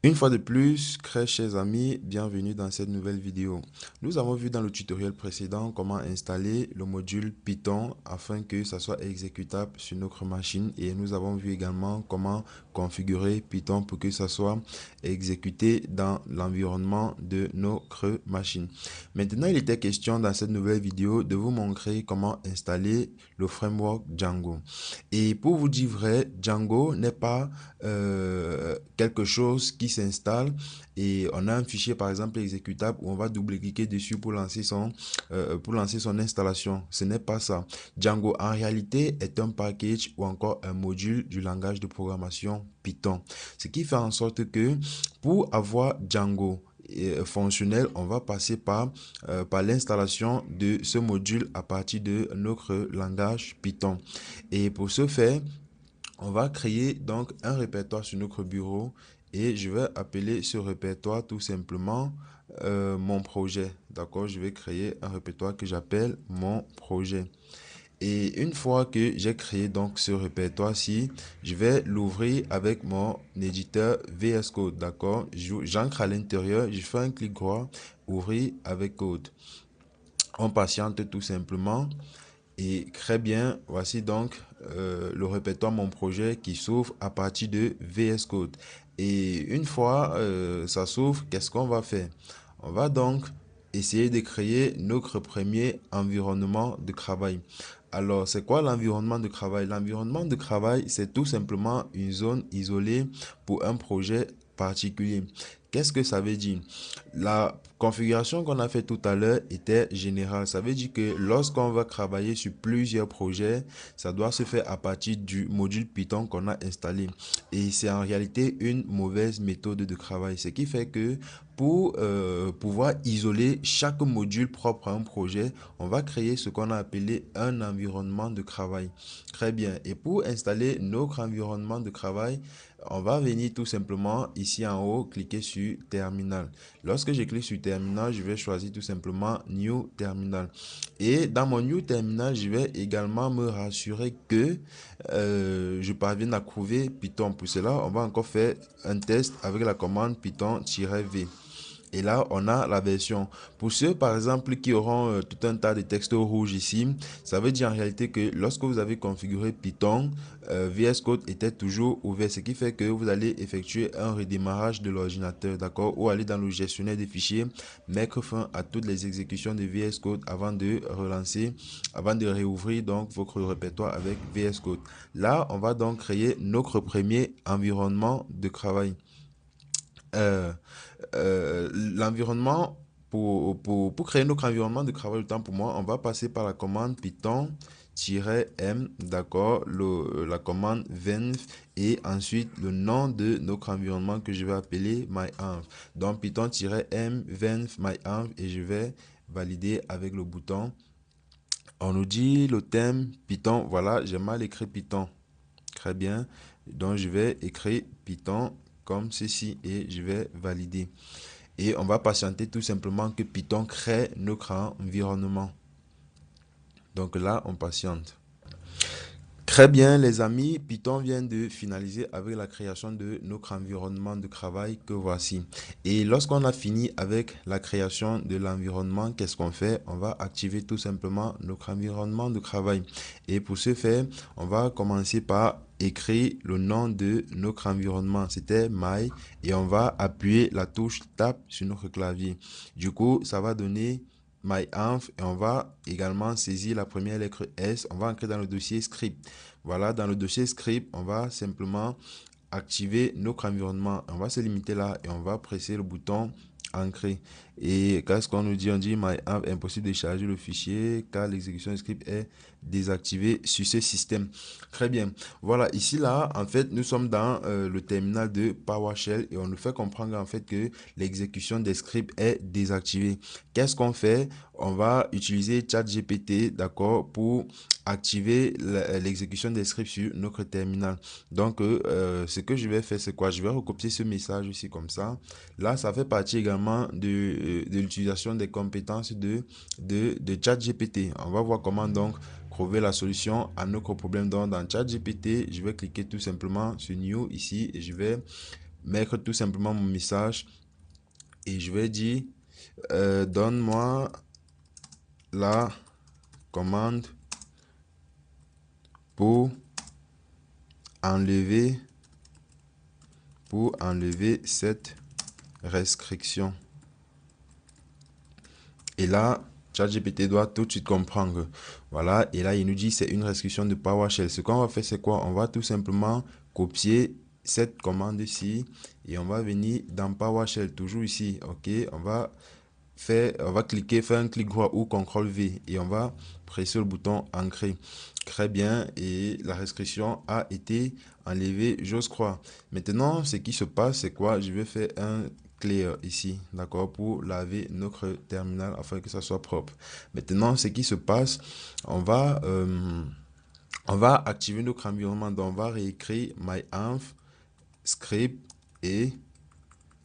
Une fois de plus, très chers amis, bienvenue dans cette nouvelle vidéo. Nous avons vu dans le tutoriel précédent comment installer le module Python afin que ça soit exécutable sur notre machine et nous avons vu également comment configurer Python pour que ça soit exécuté dans l'environnement de notre machine. Maintenant, il était question dans cette nouvelle vidéo de vous montrer comment installer le framework Django. Et pour vous dire vrai, Django n'est pas quelque chose qui s'installe et on a un fichier par exemple exécutable où on va double-cliquer dessus pour lancer son installation. Ce n'est pas ça. Django en réalité est un package ou encore un module du langage de programmation Python. Ce qui fait en sorte que pour avoir Django fonctionnel, on va passer par l'installation de ce module à partir de notre langage Python. Et pour ce faire, on va créer donc un répertoire sur notre bureau et je vais appeler ce répertoire tout simplement mon projet. D'accord, je vais créer un répertoire que j'appelle mon projet. Et une fois que j'ai créé donc ce répertoire-ci, je vais l'ouvrir avec mon éditeur VS Code. D'accord, j'ancre à l'intérieur, je fais un clic droit, ouvrir avec code. On patiente tout simplement. Et très bien, voici donc le répertoire mon projet qui s'ouvre à partir de VS Code. Et une fois ça s'ouvre, qu'est-ce qu'on va faire? On va donc essayer de créer notre premier environnement de travail. Alors, c'est quoi l'environnement de travail? L'environnement de travail, c'est tout simplement une zone isolée pour un projet particulier. Qu'est-ce que ça veut dire? La configuration qu'on a fait tout à l'heure était générale. Ça veut dire que lorsqu'on va travailler sur plusieurs projets, ça doit se faire à partir du module Python qu'on a installé. Et c'est en réalité une mauvaise méthode de travail. Ce qui fait que pour pouvoir isoler chaque module propre à un projet, on va créer ce qu'on a appelé un environnement de travail. Très bien. Et pour installer notre environnement de travail, on va venir tout simplement ici en haut, cliquer sur Terminal. Lorsque je clique sur Terminal, je vais choisir tout simplement New Terminal. Et dans mon New Terminal, je vais également me rassurer que je parvienne à trouver Python. Pour cela, on va encore faire un test avec la commande Python-V. Et là, on a la version. Pour ceux, par exemple, qui auront tout un tas de textes rouges ici, ça veut dire en réalité que lorsque vous avez configuré Python, VS Code était toujours ouvert, ce qui fait que vous allez effectuer un redémarrage de l'ordinateur, d'accord, ou aller dans le gestionnaire des fichiers, mettre fin à toutes les exécutions de VS Code avant de relancer, avant de réouvrir donc votre répertoire avec VS Code. Là, on va donc créer notre premier environnement de travail. Euh, L'environnement, pour créer notre environnement de travail, autant pour moi, on va passer par la commande Python-M, d'accord, la commande venv et ensuite le nom de notre environnement que je vais appeler myenv. Donc Python-M venv myenv et je vais valider avec le bouton. On nous dit le thème Python, voilà, j'ai mal écrit Python. Très bien. Donc je vais écrire Python comme ceci et je vais valider. Et on va patienter tout simplement que Python crée notre environnement. Donc là, on patiente. Très bien, les amis, Python vient de finaliser avec la création de notre environnement de travail que voici. Et lorsqu'on a fini avec la création de l'environnement, qu'est-ce qu'on fait? On va activer tout simplement notre environnement de travail. Et pour ce faire, on va commencer par écrire le nom de notre environnement. C'était my et on va appuyer la touche Tab sur notre clavier. Du coup, ça va donner myenv et on va également saisir la première lettre S. On va entrer dans le dossier script. Voilà, dans le dossier script, on va simplement activer notre environnement. On va se limiter là et on va presser le bouton ancrer. Et qu'est-ce qu'on nous dit? On dit myenv impossible de charger le fichier car l'exécution du script est désactivée sur ce système. Très bien. Voilà, ici là, en fait, nous sommes dans le terminal de PowerShell et on nous fait comprendre en fait que l'exécution des scripts est désactivée. Qu'est-ce qu'on fait? On va utiliser ChatGPT, d'accord, pour activer l'exécution des scripts sur notre terminal. Donc, ce que je vais faire, c'est quoi? Je vais recopier ce message ici comme ça. Là, ça fait partie également de l'utilisation des compétences de ChatGPT. On va voir comment donc trouver la solution à notre problème. Donc, dans ChatGPT, je vais cliquer tout simplement sur New ici et je vais mettre tout simplement mon message et je vais dire donne-moi la commande pour enlever cette restriction. Et là, ChatGPT doit tout de suite comprendre. Voilà, et là, il nous dit c'est une restriction de PowerShell. Ce qu'on va faire, c'est quoi? On va tout simplement copier cette commande ici et on va venir dans PowerShell, toujours ici. Ok, on va cliquer, faire un clic droit ou CTRL V et on va presser le bouton ancrer. Très bien, et la restriction a été enlevée, j'ose croire. Maintenant, ce qui se passe, c'est quoi? Je vais faire un clear ici, d'accord, pour laver notre terminal afin que ça soit propre. Maintenant, ce qui se passe, on va, euh, on va activer notre environnement. Donc, on va réécrire myenv script et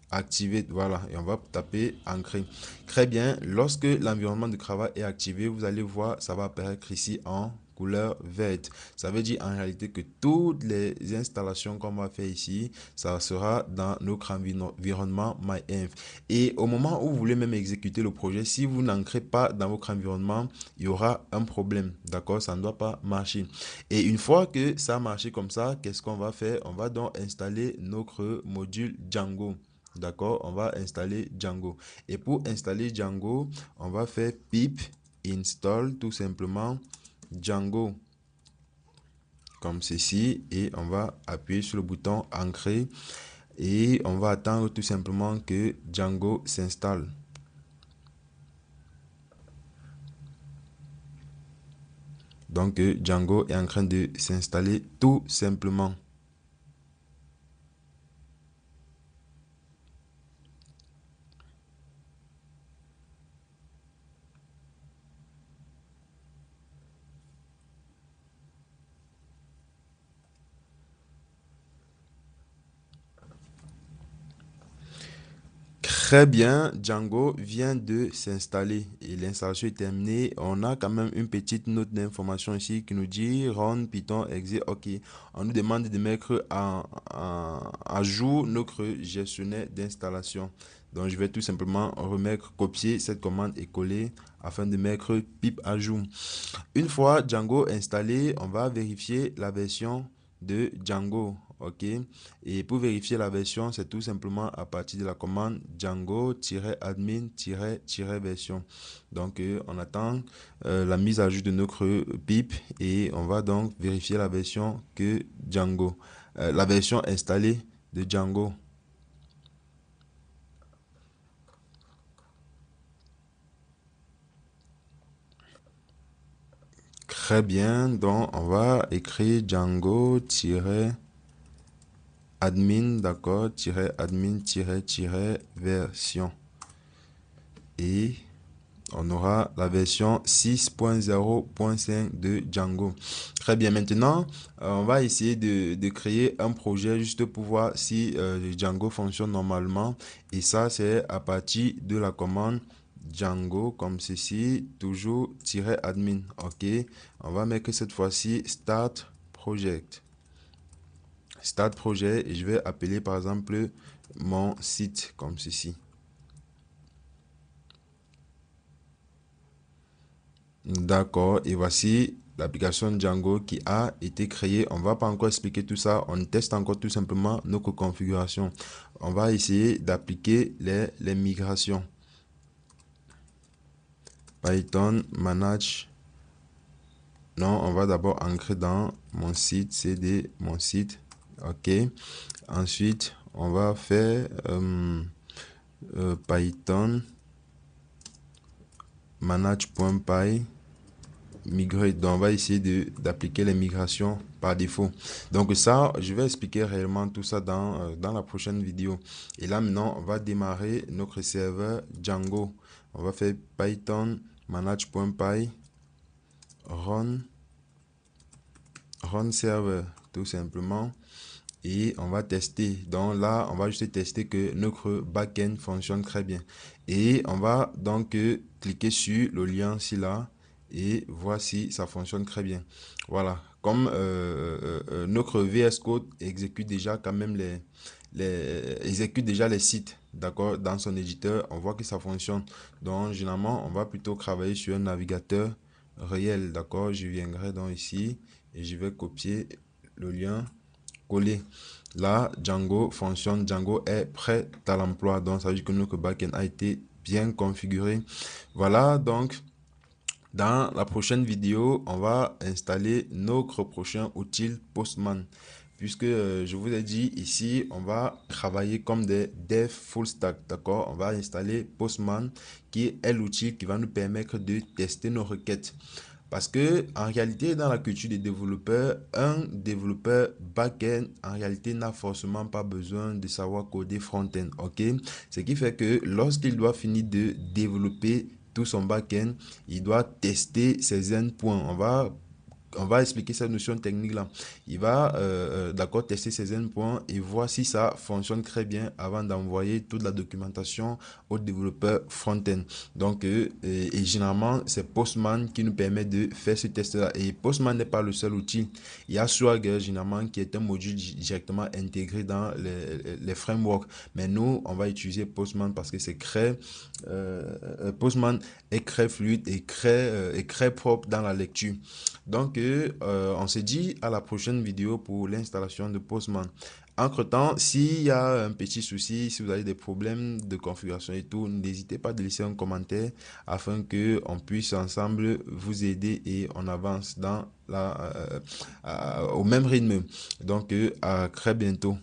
activer, voilà, et on va taper ancrer. Très bien, lorsque l'environnement de travail est activé, vous allez voir, ça va apparaître ici en couleur verte. Ça veut dire en réalité que toutes les installations qu'on va faire ici, ça sera dans notre environnement myenv. Et au moment où vous voulez même exécuter le projet, si vous n'ancrez pas dans votre environnement, il y aura un problème, d'accord? Ça ne doit pas marcher. Et une fois que ça a marché comme ça, qu'est-ce qu'on va faire? On va donc installer notre module Django. D'accord, on va installer Django. Et pour installer Django, on va faire pip install tout simplement Django comme ceci et on va appuyer sur le bouton ancrer et on va attendre tout simplement que Django s'installe. Donc Django est en train de s'installer tout simplement. Très bien, Django vient de s'installer et l'installation est terminée. On a quand même une petite note d'information ici qui nous dit run Python exe. Ok, on nous demande de mettre à jour notre gestionnaire d'installation. Donc je vais tout simplement remettre, copier cette commande et coller afin de mettre pip à jour. Une fois Django installé, on va vérifier la version de Django. Ok, et pour vérifier la version, c'est tout simplement à partir de la commande django-admin-version. Donc on attend la mise à jour de notre pip et on va donc vérifier la version que Django, la version installée de Django. Très bien, donc on va écrire Django-admin, d'accord, -admin-version. Et on aura la version 6.0.5 de Django. Très bien, maintenant, on va essayer de créer un projet juste pour voir si Django fonctionne normalement. Et ça, c'est à partir de la commande Django, comme ceci, toujours -admin. OK, on va mettre cette fois-ci Start Project. Start Projet et je vais appeler par exemple mon site comme ceci. D'accord, et voici l'application Django qui a été créée. On va pas encore expliquer tout ça, on teste encore tout simplement notre configuration. On va essayer d'appliquer les migrations. Python manage. Non, on va d'abord ancrer dans mon site, cd mon site. Ok, ensuite on va faire Python manage.py migrer. Donc, on va essayer d'appliquer les migrations par défaut. Donc ça, je vais expliquer réellement tout ça dans la prochaine vidéo. Et là, maintenant, on va démarrer notre serveur Django. On va faire Python manage.py run server, tout simplement. Et on va tester. Donc là, on va juste tester que notre backend fonctionne très bien. Et on va donc cliquer sur le lien ici là et voir si ça fonctionne très bien. Voilà. Comme notre VS Code exécute déjà quand même exécute déjà les sites, d'accord, dans son éditeur. On voit que ça fonctionne. Donc, généralement, on va plutôt travailler sur un navigateur réel, d'accord. Je viendrai donc ici et je vais copier le lien, coller. Là, Django fonctionne, Django est prêt à l'emploi. Donc, ça veut dire que notre backend a été bien configuré. Voilà, donc, dans la prochaine vidéo, on va installer notre prochain outil Postman. Puisque je vous ai dit ici, on va travailler comme des devs full stack, d'accord? On va installer Postman, qui est l'outil qui va nous permettre de tester nos requêtes. Parce que en réalité, dans la culture des développeurs, un développeur back-end, en réalité, n'a forcément pas besoin de savoir coder front-end, ok? Ce qui fait que lorsqu'il doit finir de développer tout son back-end, il doit tester ses endpoints. On va expliquer cette notion technique là. Il va d'accord tester ses endpoints et voir si ça fonctionne très bien avant d'envoyer toute la documentation au développeur front-end. Donc et généralement c'est Postman qui nous permet de faire ce test là. Et Postman n'est pas le seul outil. Il y a Swagger généralement qui est un module directement intégré dans les frameworks. Mais nous on va utiliser Postman parce que c'est Postman est très fluide et très propre dans la lecture. Donc, on se dit à la prochaine vidéo pour l'installation de Postman. Entre-temps, s'il y a un petit souci, si vous avez des problèmes de configuration et tout, n'hésitez pas à laisser un commentaire afin que on puisse ensemble vous aider et on avance dans au même rythme. Donc, à très bientôt.